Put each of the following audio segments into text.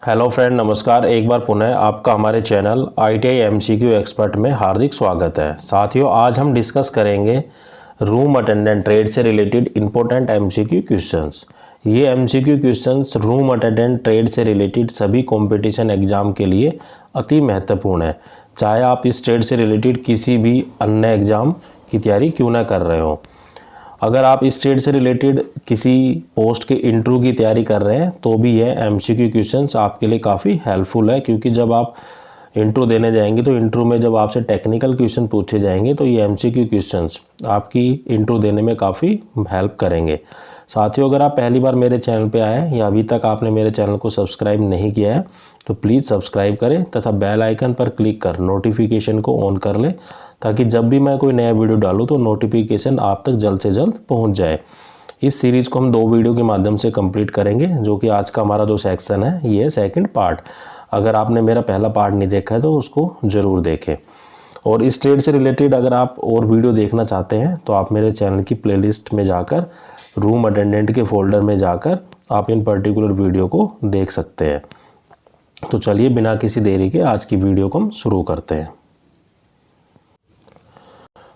Hello friend, नमस्कार। एक बार पुनः आपका हमारे चैनल ITI MCQ एक्सपर्ट में हार्दिक स्वागत है। साथियों, आज हम डिस्कस करेंगे रूम अटेंडेंट ट्रेड से रिलेटेड इंपॉर्टेंट MCQ क्वेश्चंस। ये MCQ questions room attendant trade से रिलेटेड सभी कंपटीशन एग्जाम के लिए अति महत्वपूर्ण है, चाहे आप इस ट्रेड से रिलेटेड किसी भी अन्य एग्जाम की तैयारी क्यों ना कर रहे हो। अगर आप इस ट्रेड से रिलेटेड किसी पोस्ट के इंटरव्यू की तैयारी कर रहे हैं तो भी ये MCQ क्वेश्चंस आपके लिए काफ़ी हेल्पफुल है, क्योंकि जब आप इंटरव्यू देने जाएंगे तो इंटरव्यू में जब आपसे टेक्निकल क्वेश्चन पूछे जाएंगे तो ये MCQ क्वेश्चंस आपकी इंटरव्यू देने में काफ़ी हेल्प करेंगे। साथियों, अगर आप पहली बार मेरे चैनल पे आए हैं या अभी तक आपने मेरे चैनल को सब्सक्राइब नहीं किया है तो प्लीज़ सब्सक्राइब करें तथा बेल आइकन पर क्लिक कर नोटिफिकेशन को ऑन कर लें, ताकि जब भी मैं कोई नया वीडियो डालूँ तो नोटिफिकेशन आप तक जल्द से जल्द पहुंच जाए। इस सीरीज़ को हम 2 वीडियो के माध्यम से कंप्लीट करेंगे, जो कि आज का हमारा जो सेक्शन है ये है सेकंड पार्ट। अगर आपने मेरा पहला पार्ट नहीं देखा है तो उसको ज़रूर देखें। और इस ट्रेड से रिलेटेड अगर आप और वीडियो देखना चाहते हैं तो आप मेरे चैनल की प्लेलिस्ट में जाकर रूम अटेंडेंट के फोल्डर में जाकर आप इन पर्टिकुलर वीडियो को देख सकते हैं। तो चलिए बिना किसी देरी के आज की वीडियो को हम शुरू करते हैं।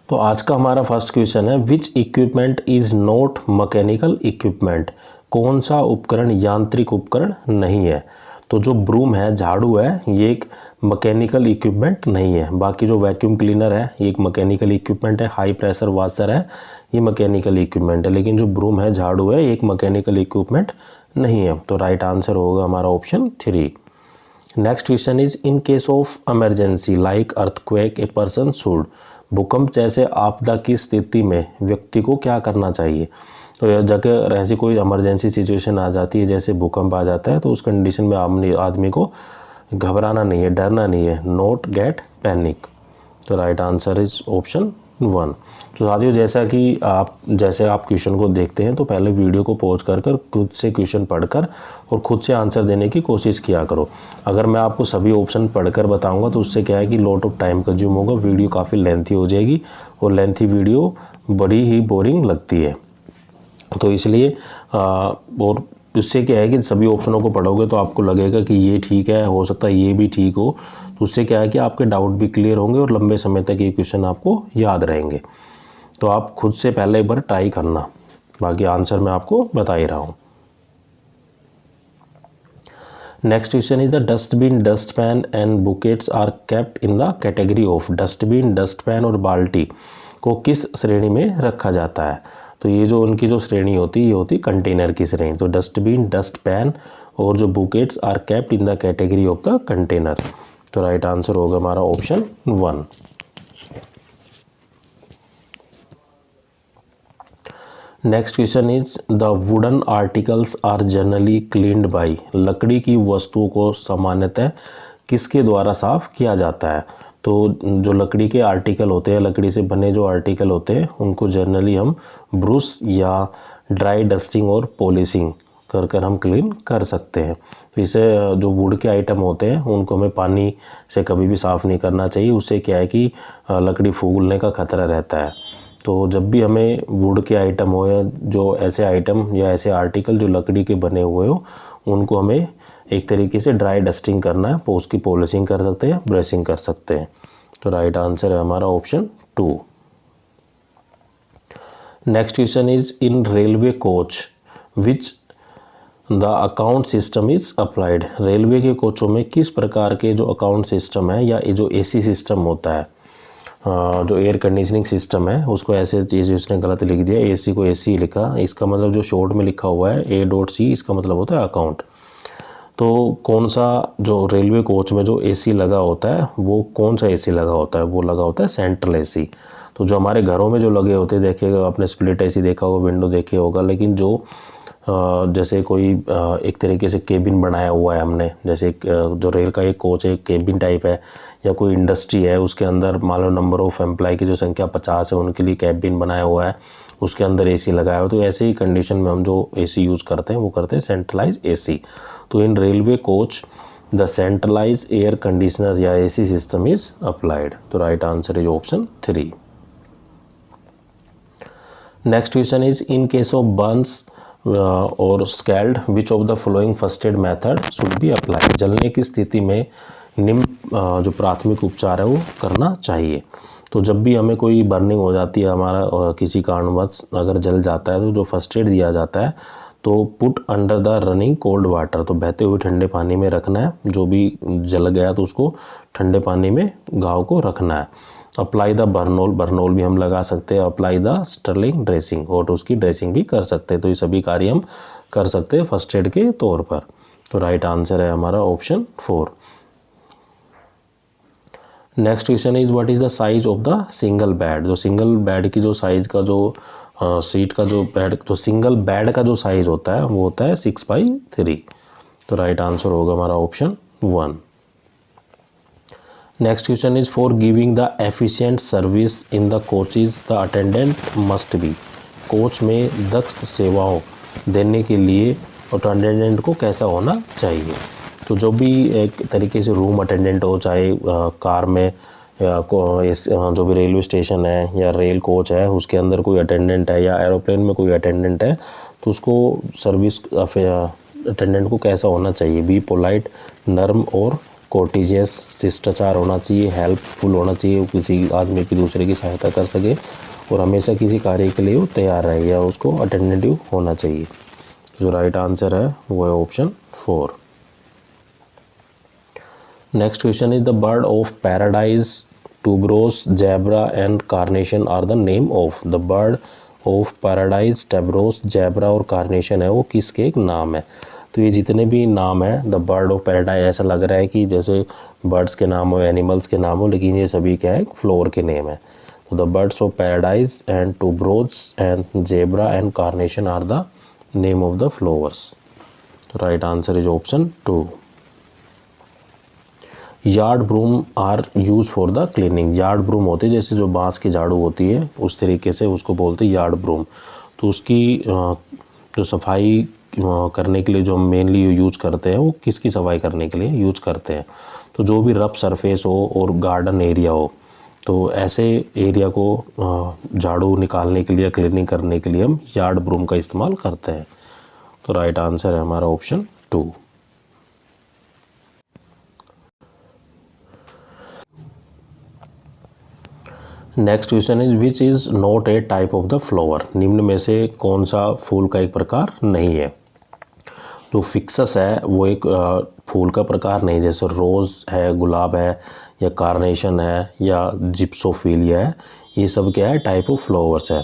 तो आज का हमारा फर्स्ट क्वेश्चन है, which equipment is not mechanical equipment. कौन सा उपकरण यांत्रिक उपकरण नहीं है। तो जो ब्रूम है, झाड़ू है, ये एक मैकेनिकल इक्विपमेंट नहीं है। बाकी जो वैक्यूम क्लीनर है ये एक मैकेनिकल इक्विपमेंट है। हाई प्रेशर वाशर है, ये मैकेनिकल इक्विपमेंट है। लेकिन जो ब्रूम है, झाड़ू है, ये एक मैकेनिकल इक्विपमेंट नहीं है। तो राइट आंसर होगा हमारा option 3। Next question is, in case of emergency like earthquake a person should. भूकंप जैसे आपदा की स्थिति में व्यक्ति को क्या करना चाहिए। तो जगह ऐसी कोई इमरजेंसी सिचुएशन आ जाती है, जैसे भूकंप आ जाता है, तो उस कंडीशन में आदमी को घबराना नहीं है, डरना नहीं है, नॉट गेट पैनिक। तो राइट आंसर इज ऑप्शन 1। तो साथियों, जैसे आप क्वेश्चन को देखते हैं तो पहले वीडियो को पॉज कर खुद से क्वेश्चन पढ़कर और खुद से आंसर देने की कोशिश किया करो। अगर मैं आपको सभी ऑप्शन पढ़कर बताऊंगा तो उससे क्या है कि लॉट ऑफ टाइम कंज्यूम होगा, वीडियो काफ़ी लेंथी हो जाएगी और लेंथी वीडियो बड़ी ही बोरिंग लगती है। तो इसलिए और उससे क्या है कि सभी ऑप्शनों को पढ़ोगे तो आपको लगेगा कि ये ठीक है, हो सकता है ये भी ठीक हो। तो उससे क्या है कि आपके डाउट भी क्लियर होंगे और लंबे समय तक ये क्वेश्चन आपको याद रहेंगे। तो आप खुद से पहले एक बार ट्राई करना, बाकी आंसर मैं आपको बता ही रहा हूँ। Next question is, the dustbin, dustpan and buckets are kept in the category of. Dustbin, dustpan और बाल्टी को किस श्रेणी में रखा जाता है। तो ये जो उनकी जो श्रेणी होती है ये होती कंटेनर की श्रेणी। तो डस्टबिन, डस्टपैन और जो buckets are kept in the category of the container. तो राइट आंसर होगा हमारा option 1। Next question is, the wooden articles are generally cleaned by. लकड़ी की वस्तुओं को सामान्यतः किसके द्वारा साफ किया जाता है। तो जो लकड़ी के आर्टिकल होते हैं, लकड़ी से बने जो आर्टिकल होते हैं उनको जनरली हम ब्रश या ड्राई डस्टिंग और पॉलिशिंग कर हम क्लीन कर सकते हैं। तो इससे जो वुड के आइटम होते हैं उनको हमें पानी से कभी भी साफ़ नहीं करना चाहिए। उससे क्या है कि लकड़ी फूलने का खतरा रहता है। तो जब भी हमें वुड के आइटम हो या जो ऐसे आइटम या ऐसे आर्टिकल जो लकड़ी के बने हुए हो उनको हमें एक तरीके से ड्राई डस्टिंग करना है, उसकी पॉलिशिंग कर सकते हैं, ब्रशिंग कर सकते हैं। तो राइट आंसर है हमारा option 2। Next question is, in railway coach which the account system is applied. Railway के कोचों में किस प्रकार के जो अकाउंट सिस्टम है या जो AC सिस्टम होता है, जो एयर कंडीशनिंग सिस्टम है उसको ऐसे चीज़ उसने गलत लिख दिया, AC को AC लिखा। इसका मतलब जो शॉर्ट में लिखा हुआ है A.C, इसका मतलब होता है अकाउंट। तो कौन सा जो रेलवे कोच में जो AC लगा होता है वो कौन सा AC लगा होता है, वो लगा होता है सेंट्रल AC। तो जो हमारे घरों में जो लगे होते हैं, देखिएगा आपने स्प्लिट AC देखा होगा, विंडो देखे होगा, लेकिन जो जैसे कोई एक तरीके से केबिन बनाया हुआ है हमने, जैसे जो रेल का एक कोच है, केबिन टाइप है, या कोई इंडस्ट्री है उसके अंदर मान लो नंबर ऑफ एम्प्लॉय की जो संख्या 50 है उनके लिए केबिन बनाया हुआ है, उसके अंदर AC लगाया हुआ। तो ऐसे ही कंडीशन में हम जो AC यूज़ करते हैं वो करते हैं सेंट्रलाइज AC। तो in railway coach the centralise air conditioner या AC सिस्टम इज अप्लाइड। तो right answer is option 3। Next question is, in case of burns और scald, which of the following first aid method should be apply. जलने की स्थिति में निम्न जो प्राथमिक उपचार है वो करना चाहिए। तो जब भी हमें कोई बर्निंग हो जाती है, हमारा किसी कारणवश अगर जल जाता है, तो जो फर्स्ट एड दिया जाता है तो put under the running cold water, तो बहते हुए ठंडे पानी में रखना है। जो भी जल गया तो उसको ठंडे पानी में घाव को रखना है। अप्लाई द बर्नोल, बर्नोल भी हम लगा सकते हैं। अप्लाई द स्टर्लिंग ड्रेसिंग, और उसकी ड्रेसिंग भी कर सकते हैं। तो ये सभी कार्य हम कर सकते हैं फर्स्ट एड के तौर पर। तो राइट आंसर है हमारा option 4। Next question is what is the size of the single bed. जो सिंगल बेड की जो साइज का जो सीट का जो बेड, जो सिंगल बेड का जो साइज होता है वो होता है 6/3। तो राइट आंसर होगा हमारा option 1। Next question is for giving the efficient service in the coaches the attendant must be. Coach में दक्ष सेवाओं देने के लिए अटेंडेंट को कैसा होना चाहिए। तो जो भी एक तरीके से रूम अटेंडेंट हो, चाहे कार में या जो भी रेलवे स्टेशन है या रेल कोच है उसके अंदर कोई अटेंडेंट है, या एरोप्लेन में कोई अटेंडेंट है, तो उसको सर्विस अटेंडेंट को कैसा होना चाहिए। बी पोलाइट, नर्म और कोर्टिजियस, शिष्टाचार होना चाहिए, हेल्पफुल होना चाहिए, किसी आदमी की दूसरे की सहायता कर सके, और हमेशा किसी कार्य के लिए वो तैयार रहे, या उसको अटेंडेटिव होना चाहिए। जो राइट आंसर है वो है option 4। Next question is the bird of paradise, tuberose, zebra and carnation are the name of. The bird of paradise, tuberose, zebra और कार्नेशन है वो किसके एक नाम है। तो ये जितने भी नाम है द बर्ड ऑफ पैराडाइज, ऐसा लग रहा है कि जैसे बर्ड्स के नाम हो, एनिमल्स के नाम हो, लेकिन ये सभी क्या है, फ्लोर के नेम है। तो the birds of paradise and tuberose and zebra and carnation are the name of the flowers. तो right answer is option 2। Yard broom are use for the cleaning. Yard broom होती है जैसे जो बांस की झाड़ू होती है, उस तरीके से उसको बोलते हैं यार्ड ब्रूम। तो उसकी जो सफाई करने के लिए जो हम मेनली यूज करते हैं, वो किसकी सफाई करने के लिए यूज करते हैं। तो जो भी रफ सरफेस हो और गार्डन एरिया हो, तो ऐसे एरिया को झाड़ू निकालने के लिए, क्लीनिंग करने के लिए हम यार्ड ब्रूम का इस्तेमाल करते हैं। तो राइट आंसर है हमारा option 2। Next question is which is not a type of the flower. निम्न में से कौन सा फूल का एक प्रकार नहीं है। जो फिक्सस है वो एक फूल का प्रकार नहीं, जैसे रोज़ है, गुलाब है, या कार्नेशन है, या जिप्सोफिलिया है, ये सब क्या है, टाइप ऑफ फ्लावर्स है।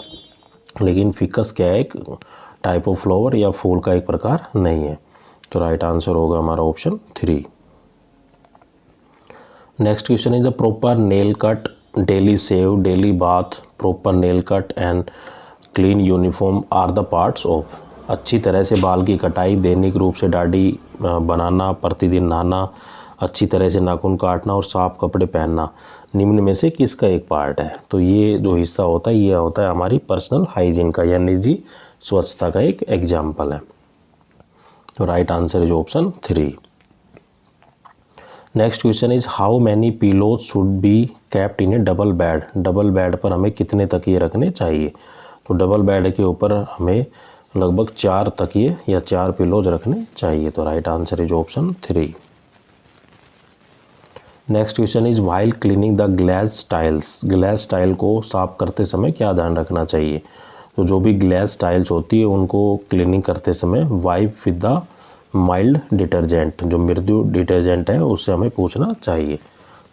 लेकिन फिक्स क्या है, एक टाइप ऑफ फ्लावर या फूल का एक प्रकार नहीं है। तो राइट आंसर होगा हमारा option 3। Next question is the proper nail cut, daily shave, daily bath, proper nail cut and clean uniform are the parts of. अच्छी तरह से बाल की कटाई, दैनिक रूप से दाढ़ी बनाना, प्रतिदिन नहाना, अच्छी तरह से नाखून काटना और साफ कपड़े पहनना निम्न में से किसका एक पार्ट है। तो ये जो हिस्सा होता है ये होता है हमारी पर्सनल हाइजीन का या निजी स्वच्छता का एक एग्जाम्पल है। तो right answer is option 3। Next question is how many pillows should be kept in A double bed. Double bed पर हमें कितने तकिए रखने चाहिए। तो डबल बेड के ऊपर हमें लगभग 4 तकिए या 4 पिलोज रखने चाहिए। तो right answer is option 3। Next question is while cleaning the glass tiles. Glass tile को साफ करते समय क्या ध्यान रखना चाहिए। तो जो भी ग्लास टाइल्स होती है उनको क्लीनिंग करते समय wipe with the mild detergent, जो मृदु डिटर्जेंट है उससे हमें पूछना चाहिए।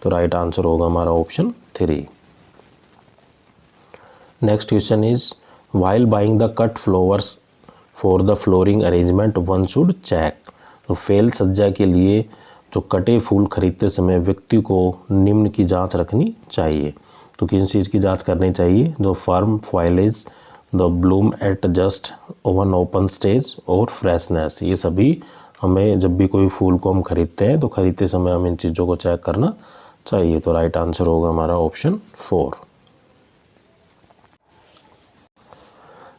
तो राइट आंसर होगा हमारा option 3। Next question is while buying the cut flowers for the flooring arrangement one should check. तो फेल सज्जा के लिए जो कटे फूल खरीदते समय व्यक्ति को निम्न की जांच रखनी चाहिए। तो किस चीज़ की जांच करनी चाहिए, जो firm foliage, the bloom at just one open stage और फ्रेशनेस। ये सभी हमें जब भी कोई फूल को हम खरीदते हैं तो खरीदते समय हम इन चीज़ों को चेक करना चाहिए। तो राइट आंसर होगा हमारा option 4।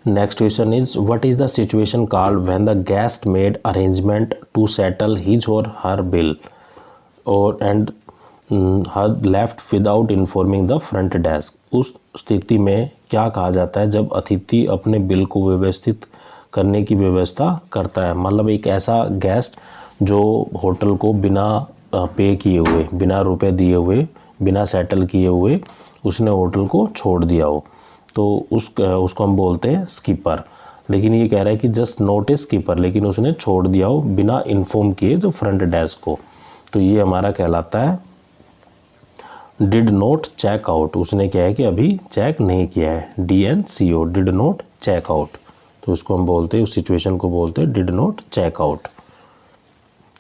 Next question is what is the situation called when the guest made arrangement to settle his or her bill or and her left without informing the front desk. उस स्थिति में क्या कहा जाता है जब अतिथि अपने बिल को व्यवस्थित करने की व्यवस्था करता है। मतलब एक ऐसा गेस्ट जो होटल को बिना पे किए हुए, बिना रुपए दिए हुए, बिना सेटल किए हुए उसने होटल को छोड़ दिया हो, तो उसको हम बोलते हैं स्कीपर। लेकिन ये कह रहा है कि जस्ट नॉट ए स्कीपर, लेकिन उसने छोड़ दिया हो बिना इन्फॉर्म किए जो फ्रंट डेस्क को, तो ये हमारा कहलाता है डिड नॉट चेक आउट। उसने क्या है कि अभी चेक नहीं किया है, DNCO, did not check out. तो उसको हम बोलते हैं, उस सिचुएशन को बोलते हैं डिड नॉट चेक आउट।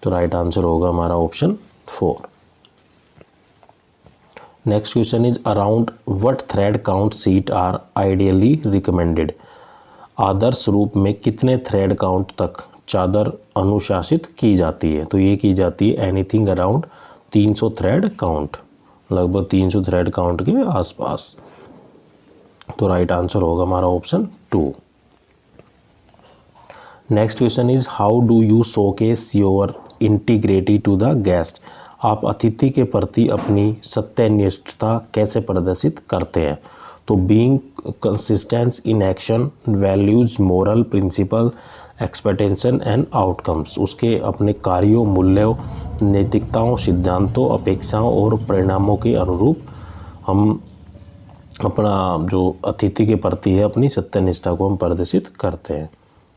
तो राइट आंसर होगा हमारा option 4। Next question is around what thread count sheet are ideally recommended. आदर्श रूप में कितने थ्रेड काउंट तक चादर अनुशासित की जाती है? तो ये की जाती है एनीथिंग अराउंड 300 थ्रेड काउंट, लगभग 300 थ्रेड काउंट के आसपास। तो राइट आंसर होगा हमारा option 2। Next question is how do you showcase your integrity to the guest. आप अतिथि के प्रति अपनी सत्यनिष्ठता कैसे प्रदर्शित करते हैं? तो being consistent in action, values, moral principle, expectation and outcomes. उसके अपने कार्यों, मूल्यों, नैतिकताओं, सिद्धांतों, अपेक्षाओं और परिणामों के अनुरूप हम अपना जो अतिथि के प्रति है अपनी सत्यनिष्ठा को हम प्रदर्शित करते हैं।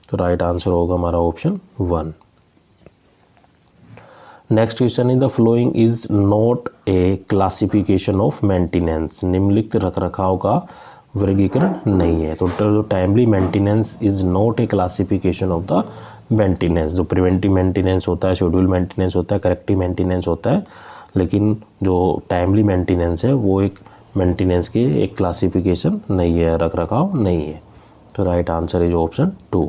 तो राइट आंसर होगा हमारा option 1। Next question in the following is not a classification of maintenance. निम्नलिखित रखरखाव का वर्गीकरण नहीं है। तो timely maintenance is not a classification of the maintenance. जो प्रिवेंटिव मेंटेनेंस होता है, शेड्यूल मेंटेनेंस होता है, करेक्टिव मेंटेनेंस होता है, लेकिन जो टाइमली मेंटेनेंस है वो एक मेंटेनेंस की एक क्लासिफिकेशन नहीं है, रखरखाव नहीं है। तो right answer is option 2।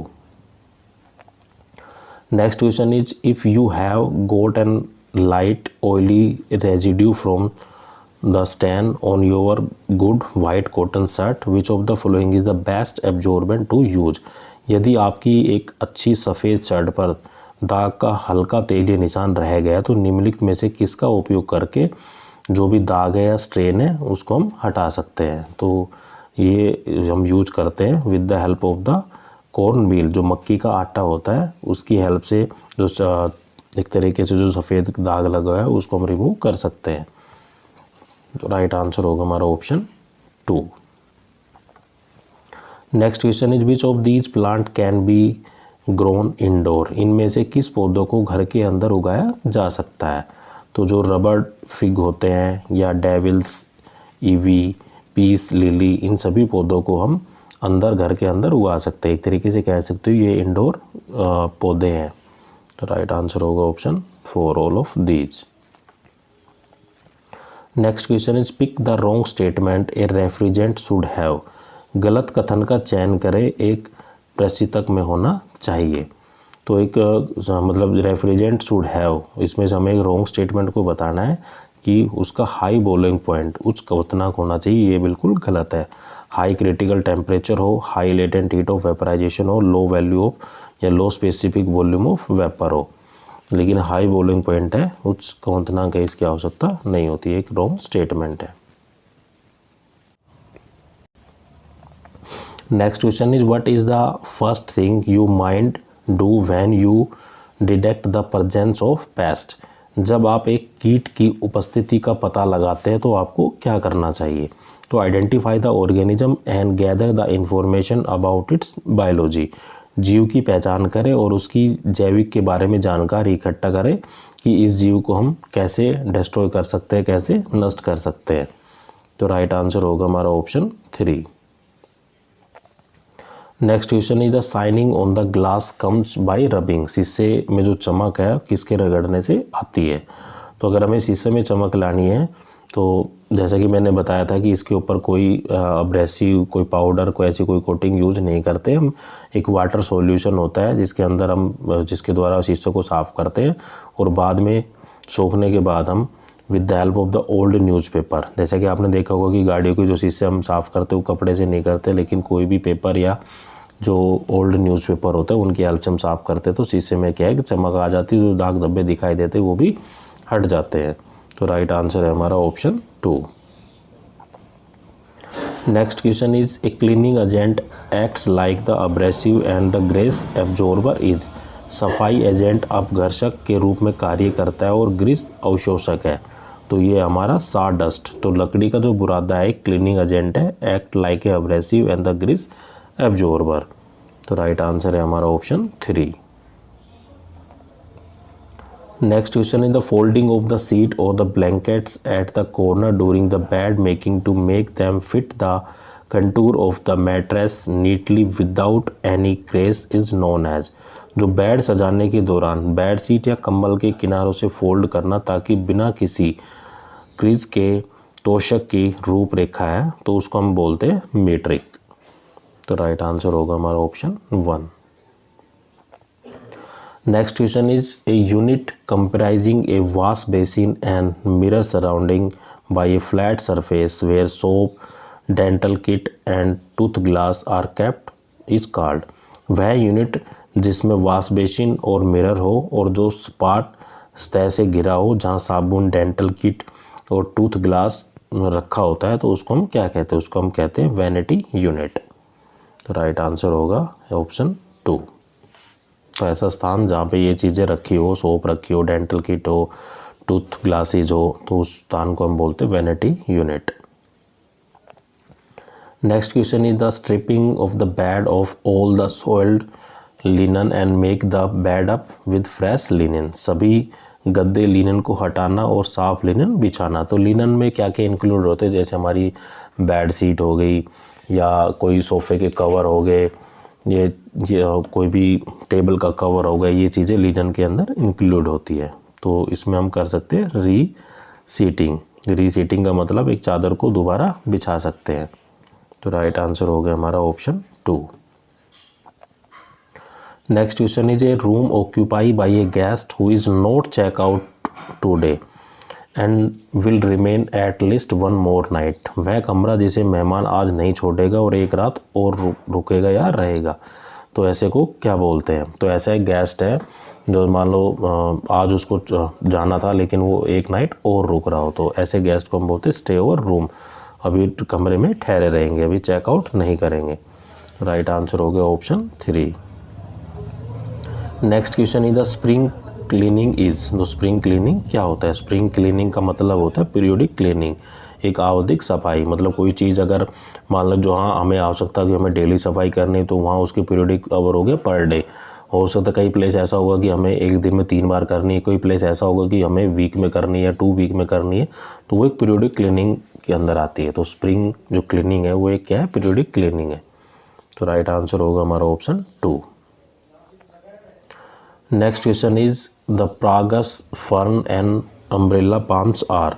Next question is if you have got an light oily residue from the stain on your good white cotton shirt, which of the following is the best absorbent to use। यदि आपकी एक अच्छी सफ़ेद shirt पर दाग का हल्का तेलीय निशान रह गया तो निम्नलिखित में से किसका उपयोग करके जो भी दाग है या स्ट्रेन है उसको हम हटा सकते हैं? तो ये हम यूज करते हैं with the help of the corn meal. जो मक्की का आटा होता है उसकी हेल्प से जो एक तरीके से जो सफ़ेद दाग लगा है उसको हम रिमूव कर सकते हैं। तो राइट आंसर होगा हमारा option 2। Next question is which of these plant can be grown indoor. इनमें से किस पौधों को घर के अंदर उगाया जा सकता है? तो जो रबर फिग होते हैं या डेविल्स ईवी, पीस लिली, इन सभी पौधों को हम अंदर घर के अंदर उगा सकते हैं। एक तरीके से कह सकते हो ये इंडोर पौधे हैं। तो राइट आंसर होगा option 4 all of these. Next question is pick the wrong statement a refrigerant should have. गलत कथन का चयन करें, एक प्रशीतक में होना चाहिए। तो एक मतलब रेफ्रिजरेंट शुड हैव, इसमें से हमें एक रॉन्ग स्टेटमेंट को बताना है कि उसका हाई बॉइलिंग पॉइंट उच्च क्वथनांक होना चाहिए। ये बिल्कुल गलत है। हाई क्रिटिकल टेम्परेचर हो, high latent heat of vaporisation हो, लो वैल्यू ऑफ या low specific volume of vapour हो, लेकिन हाई बॉइलिंग पॉइंट है, उच्च क्वथनांक है, इसकी आवश्यकता नहीं होती। एक रॉन्ग स्टेटमेंट है। Next question is what is the first thing you mind do when you detect the presence of paste. जब आप एक कीट की उपस्थिति का पता लगाते हैं तो आपको क्या करना चाहिए? तो identify the organism and gather the information about it's biology. जीव की पहचान करें और उसकी जैविक के बारे में जानकारी इकट्ठा करें कि इस जीव को हम कैसे डिस्ट्रॉय कर सकते हैं, कैसे नष्ट कर सकते हैं। तो राइट आंसर होगा हमारा option 3। Next question is the shining on the glass comes by rubbing. शीशे में जो चमक है किसके रगड़ने से आती है? तो अगर हमें शीशे में चमक लानी है तो जैसा कि मैंने बताया था कि इसके ऊपर कोई अब्रेसिव, कोई पाउडर, कोई ऐसी कोई कोटिंग यूज नहीं करते हम। एक वाटर सॉल्यूशन होता है जिसके अंदर हम जिसके द्वारा शीशे को साफ़ करते हैं और बाद में सूखने के बाद हम with the help of the old newspaper, जैसा कि आपने देखा होगा कि गाड़ियों के जो शीशे हम साफ़ करते हैं वो कपड़े से नहीं करते, लेकिन कोई भी पेपर या जो ओल्ड न्यूज़पेपर होता है उनकी हेल्प से हम साफ़ करते हैं तो शीशे में क्या है कि चमक आ जाती है, जो दाग धब्बे दिखाई देते हैं वो भी हट जाते हैं। तो राइट आंसर है हमारा option 2। Next question is a cleaning agent acts like the abrasive and the grease absorber is. सफाई एजेंट अपघर्षक के रूप में कार्य करता है और ग्रीस अवशोषक है। तो ये हमारा सॉडस्ट। तो लकड़ी का जो बुरादा है क्लीनिंग एजेंट है, act like a abrasive and the grease absorber. तो राइट आंसर है हमारा option 3। Next question is the folding of the sheet और the blankets at the corner during the bed making to make them fit the contour of the mattress neatly without any crease is known as. जो bed सजाने के दौरान bed sheet या कंबल के किनारों से फोल्ड करना ताकि बिना किसी क्रीज के तोशक की रूपरेखा है, तो उसको हम बोलते हैं मीट्रिक। तो राइट आंसर होगा हमारा option 1। Next question is a unit comprising a wash basin and mirror surrounding by a flat surface where soap dental kit and tooth glass are kept is called. वह unit जिसमें wash basin और mirror हो और जो सपाट सतह से घिरा हो, जहाँ साबुन डेंटल किट और टूथ ग्लास रखा होता है, तो उसको हम क्या कहते हैं? उसको हम कहते हैं वैनिटी यूनिट। तो राइट आंसर होगा ऑप्शन 2। तो ऐसा स्थान जहाँ पे ये चीज़ें रखी हो, सोप रखी हो, डेंटल किट हो, टूथ ग्लासेज हो, तो उस स्थान को हम बोलते हैं vanity unit. Next question is the stripping of the bed of all the soiled linen and make the bed up with fresh linen. सभी गद्दे लिनन को हटाना और साफ लिनन बिछाना। तो लिनन में क्या क्या इंक्लूड होते हैं? जैसे हमारी बेड सीट हो गई या कोई सोफ़े के कवर हो गए, ये कोई भी टेबल का कवर हो गया, ये चीज़ें लिनन के अंदर इंक्लूड होती है। तो इसमें हम कर सकते हैं रीसीटिंग। रीसीटिंग का मतलब एक चादर को दोबारा बिछा सकते हैं। तो राइट आंसर हो गया हमारा option 2। Next question is a room occupy by a guest who is not check out today and will remain at least one more night. वह कमरा जिसे मेहमान आज नहीं छोड़ेगा और एक रात और रुकेगा या रहेगा। तो ऐसे को क्या बोलते हैं? तो ऐसा एक गेस्ट है जो मान लो आज उसको जाना था लेकिन वो एक नाइट और रुक रहा हो, तो ऐसे गेस्ट को हम बोलते हैं स्टे ओवर रूम। अभी कमरे में ठहरे रहेंगे, अभी चेकआउट नहीं करेंगे। राइट आंसर हो गया option 3। Next question is the spring cleaning is. तो स्प्रिंग क्लीनिंग क्या होता है? स्प्रिंग क्लीनिंग का मतलब होता है पीरियोडिक क्लीनिंग, एक आवधिक सफाई। मतलब कोई चीज़ अगर मान लो जो हाँ हमें आवश्यकता कि हमें डेली सफाई करनी, तो वहाँ उसकी पीरियोडिक आवर हो गया पर डे। हो सकता है कई प्लेस ऐसा होगा कि हमें एक दिन में 3 बार करनी है, कोई प्लेस ऐसा होगा कि हमें वीक में करनी है, 2 वीक में करनी है, तो वो एक पीरियोडिक क्लीनिंग के अंदर आती है। तो स्प्रिंग जो क्लीनिंग है वो एक क्या है? पीरियोडिक क्लीनिंग है। तो राइट आंसर होगा हमारा option 2। Next question is the asparagus fern and umbrella palms are.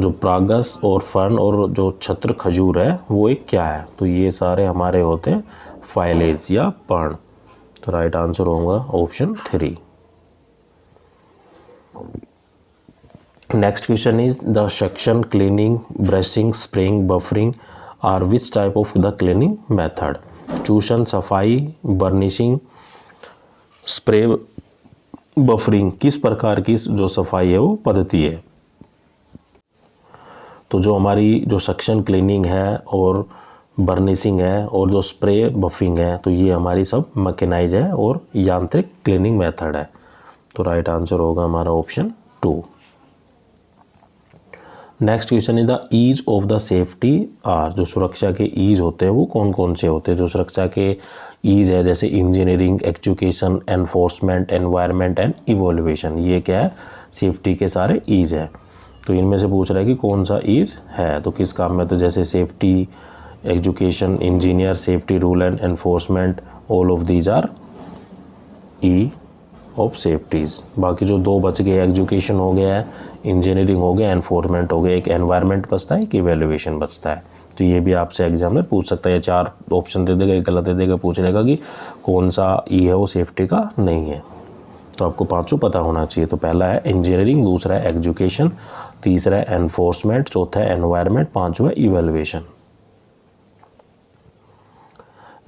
जो प्रागस और फर्न और जो छत्र खजूर है वो एक क्या है? तो ये सारे हमारे होते हैं फाइलेज या पर्ण। तो राइट आंसर होगा option 3। Next question is the suction cleaning, brushing, spraying, buffering are which type of the cleaning method. चूषण, सफाई, बर्निशिंग, स्प्रे, बफरिंग किस प्रकार की जो सफाई है वो पद्धति है? तो जो हमारी जो सेक्शन क्लीनिंग है और बर्निशिंग है और जो स्प्रे बफिंग है, तो ये हमारी सब मैकेनाइज है और यांत्रिक क्लीनिंग मेथड है। तो राइट आंसर होगा हमारा option 2। Next question is the ease of the safety are. जो सुरक्षा के ईज होते हैं वो कौन कौन से होते हैं? जो सुरक्षा के ईज है जैसे engineering, education, enforcement, environment and evolution, ये क्या है? सेफ्टी के सारे ईज है। तो इनमें से पूछ रहा है कि कौन सा ईज है, तो किस काम में? तो जैसे safety, education, engineer, safety, rule and enforcement, all of these R E of safeties. बाकी जो 2 बच गए, एजुकेशन हो गया है, इंजीनियरिंग हो गया, एनफोर्समेंट हो गया, एक एनवायरनमेंट बचता है, एक इवैल्यूएशन बचता है। तो ये भी आपसे एग्जामिनर पूछ सकता है। 4 ऑप्शन दे देगा, एक गलत दे देगा, पूछ लेगा कि कौन सा ई है वो सेफ्टी का नहीं है। तो आपको 5 पता होना चाहिए। तो पहला है इंजीनियरिंग, दूसरा है एजुकेशन, तीसरा है एनफोर्समेंट, चौथा है एनवायरनमेंट, 5वां है evaluation.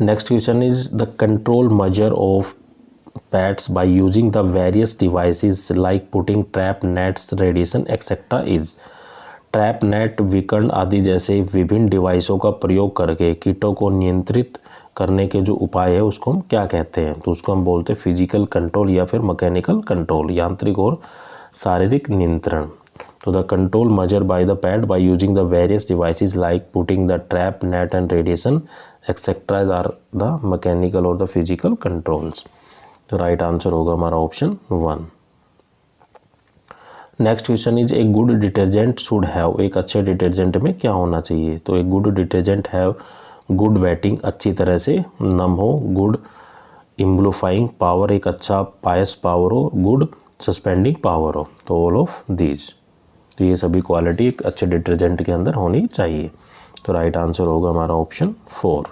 Next question is the control measure of pets by using the various devices like putting trap, nets, radiation etc. is। Trap net विकर्ण आदि जैसे विभिन्न डिवाइसों का प्रयोग करके कीटों को नियंत्रित करने के जो उपाय है उसको हम क्या कहते हैं? तो उसको हम बोलते हैं फिजिकल कंट्रोल या फिर मैकेनिकल कंट्रोल, यांत्रिक और शारीरिक नियंत्रण। तो the control measured by the pet by using the various devices like putting the trap, net and radiation etc. are the mechanical or the physical controls। तो राइट आंसर होगा हमारा option 1। Next question is a good detergent should have, एक अच्छे detergent में क्या होना चाहिए? तो एक good detergent have good waiting, अच्छी तरह से नम हो, गुड इम्ब्लूफाइंग पावर, एक अच्छा पायस पावर हो, गुड सस्पेंडिंग पावर हो। तो ऑल ऑफ दीज, तो ये सभी क्वालिटी एक अच्छे डिटर्जेंट के अंदर होनी चाहिए। तो राइट आंसर होगा हमारा option 4।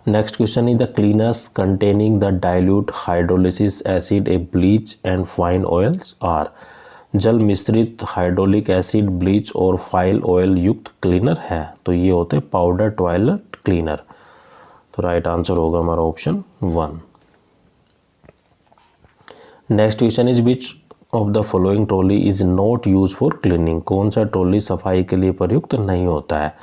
Next question is the cleaners containing the dilute hydrolysis acid a bleach and fine oils are, जल मिश्रित हाइड्रोलिक एसिड, ब्लीच और फाइन ऑयल युक्त क्लीनर है। तो ये होते हैं पाउडर टॉयलेट क्लीनर। तो राइट आंसर होगा हमारा option 1। Next question is which of the following trolley is not use for cleaning, कौन सा ट्रॉली सफाई के लिए प्रयुक्त नहीं होता है?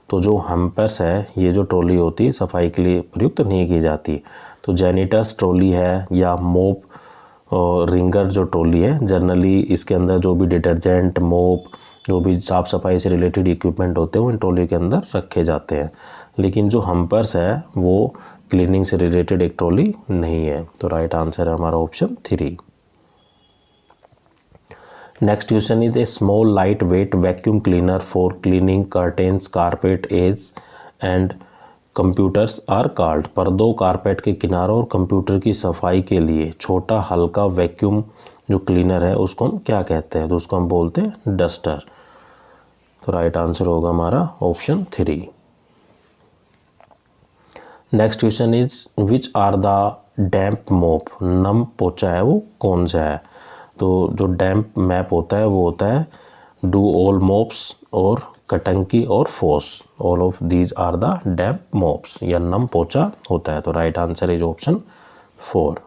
तो जो हम्पर्स है, ये जो ट्रॉली होती है सफाई के लिए प्रयुक्त नहीं की जाती। तो जेनिटर्स ट्रॉली है या मोप रिंगर जो ट्रॉली है, जनरली इसके अंदर जो भी डिटर्जेंट, मोप, जो भी साफ़ सफाई से रिलेटेड इक्विपमेंट होते हैं वो इन ट्रॉली के अंदर रखे जाते हैं। लेकिन जो हम्पर्स है वो क्लीनिंग से रिलेटेड एक ट्रॉली नहीं है। तो राइट आंसर है हमारा option 3। Next question is a small light weight vacuum cleaner for cleaning curtains, carpet edge and computers are called, पर्दों, कारपेट के किनारों और कंप्यूटर की सफाई के लिए छोटा हल्का वैक्यूम जो क्लीनर है उसको हम क्या कहते हैं? तो उसको हम बोलते हैं डस्टर। तो राइट आंसर होगा हमारा option 3। Next question is which are the damp mop, नम पोछा है वो कौन सा है? तो जो डैम्प मैप होता है वो होता है डू ऑल मोप्स और कटंकी और फोस, all of these are the damp mops या नम पोछा होता है। तो right answer is option 4।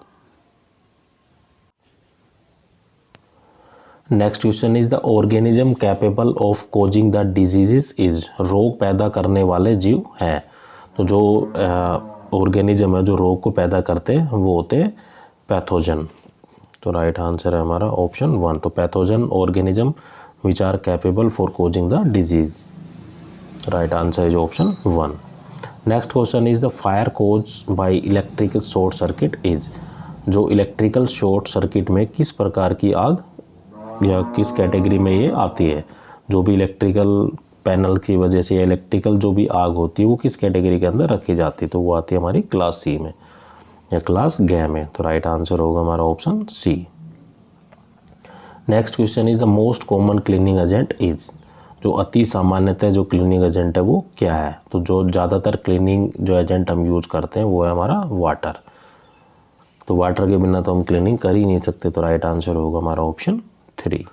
Next question is the organism capable of causing the diseases is, रोग पैदा करने वाले जीव हैं। तो जो ऑर्गेनिज्म है जो रोग को पैदा करते हैं वो होते हैं पैथोजन। तो राइट आंसर है हमारा ऑप्शन 1। तो pathogen organism which are capable for causing the disease. Right answer is option 1। Next question is the fire cause by electrical short circuit is, जो इलेक्ट्रिकल शॉर्ट सर्किट में किस प्रकार की आग या किस कैटेगरी में ये आती है? जो भी इलेक्ट्रिकल पैनल की वजह से या इलेक्ट्रिकल जो भी आग होती है वो किस कैटेगरी के अंदर रखी जाती है? तो वो आती है हमारी क्लास सी में या क्लास ग में। तो राइट आंसर होगा हमारा option C. Next question is the most common cleaning agent is, जो अति सामान्यतः जो क्लीनिंग एजेंट है वो क्या है? तो जो ज़्यादातर क्लीनिंग जो एजेंट हम यूज करते हैं वो है हमारा वाटर। तो वाटर के बिना तो हम क्लीनिंग कर ही नहीं सकते। तो राइट आंसर होगा हमारा option 3।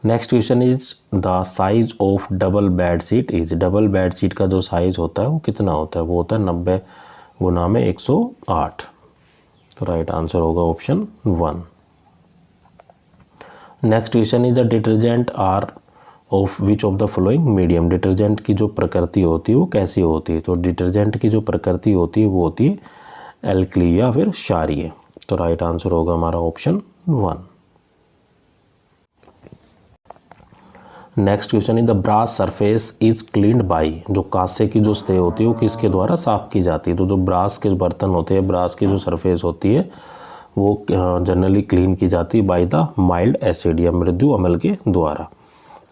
Next question is the size of double bed sheet is, double bed sheet का जो साइज होता है वो कितना होता है? वो होता है 90 गुना में 108। तो राइट आंसर होगा option 1। Next question is the detergent are of which of the following medium, detergent की जो प्रकृति होती है वो कैसी होती है? तो डिटर्जेंट की जो प्रकृति होती है वो होती है एल्कली या फिर क्षारीय। तो राइट आंसर होगा हमारा option 1। Next question is the brass surface is cleaned by, जो कांसे की जो सतह होती है वो किसके द्वारा साफ की जाती है? तो जो ब्रास के बर्तन होते हैं, ब्रास की जो सरफेस होती है वो जनरली क्लीन की जाती है बाय द माइल्ड एसिड या मृदु अम्ल के द्वारा।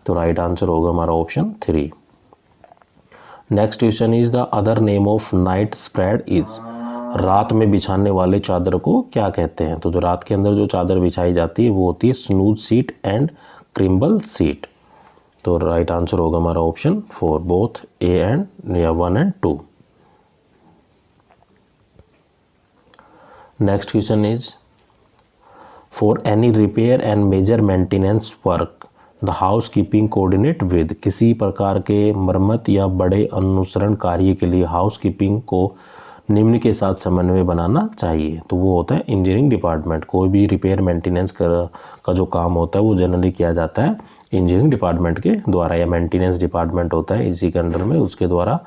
तो राइट आंसर होगा हमारा option 3। Next question is the other name of night spread is, रात में बिछाने वाले चादर को क्या कहते हैं? तो जो रात के अंदर जो चादर बिछाई जाती है वो होती है स्नूज सीट एंड क्रिम्बल सीट। तो राइट आंसर होगा हमारा ऑप्शन 4, बोथ ए एंड या 1 and 2। Next question is for any repair and major maintenance work the house keeping coordinate with, किसी प्रकार के मरम्मत या बड़े अनुसरण कार्य के लिए हाउस कीपिंग को निम्न के साथ समन्वय बनाना चाहिए। तो वो होता है इंजीनियरिंग डिपार्टमेंट। कोई भी रिपेयर मेंटेनेंस का जो काम होता है वो जनरली किया जाता है इंजीनियरिंग डिपार्टमेंट के द्वारा, या मेंटेनेंस डिपार्टमेंट होता है इसी के अंडर में, उसके द्वारा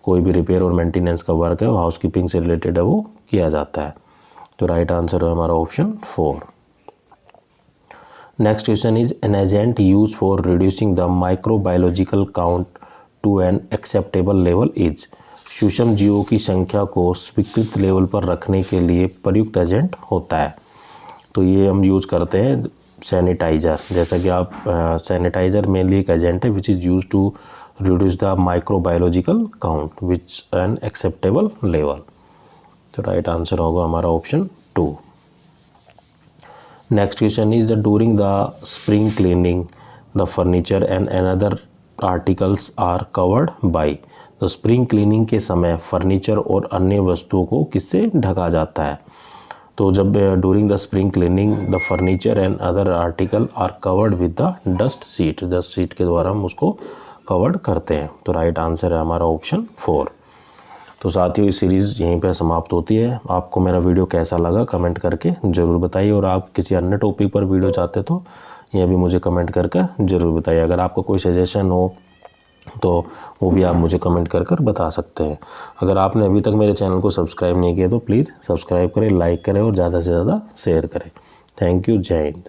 कोई भी रिपेयर और मेंटेनेंस का वर्क है वो हाउसकीपिंग से रिलेटेड है वो किया जाता है। तो राइट आंसर है हमारा option 4। Next question is an agent use for reducing the microbiological count to an acceptable level is. सूक्ष्म जीवों की संख्या को स्वीकृत लेवल पर रखने के लिए प्रयुक्त एजेंट होता है। तो ये हम यूज करते हैं सैनिटाइज़र। जैसा कि आप सैनिटाइज़र मेनली एक एजेंट है which is use to reduce the microbiological count which an acceptable level. तो राइट आंसर होगा हमारा option 2। Next question is the during the spring cleaning the furniture and another articles are covered by. तो spring cleaning के समय furniture और अन्य वस्तुओं को किससे ढका जाता है? तो जब during the spring cleaning the furniture and other article are covered with the dust sheet. Dust sheet के द्वारा हम उसको कवर्ड करते हैं। तो राइट आंसर है हमारा ऑप्शन 4। तो साथियों इस सीरीज़ यहीं पे समाप्त होती है। आपको मेरा वीडियो कैसा लगा कमेंट करके ज़रूर बताइए, और आप किसी अन्य टॉपिक पर वीडियो चाहते तो यह भी मुझे कमेंट करके ज़रूर बताइए। अगर आपका कोई सजेशन हो तो वो भी आप मुझे कमेंट कर बता सकते हैं। अगर आपने अभी तक मेरे चैनल को सब्सक्राइब नहीं किया तो प्लीज़ सब्सक्राइब करें, लाइक करें और ज़्यादा से ज़्यादा शेयर करें। Thank you. जय हिंद।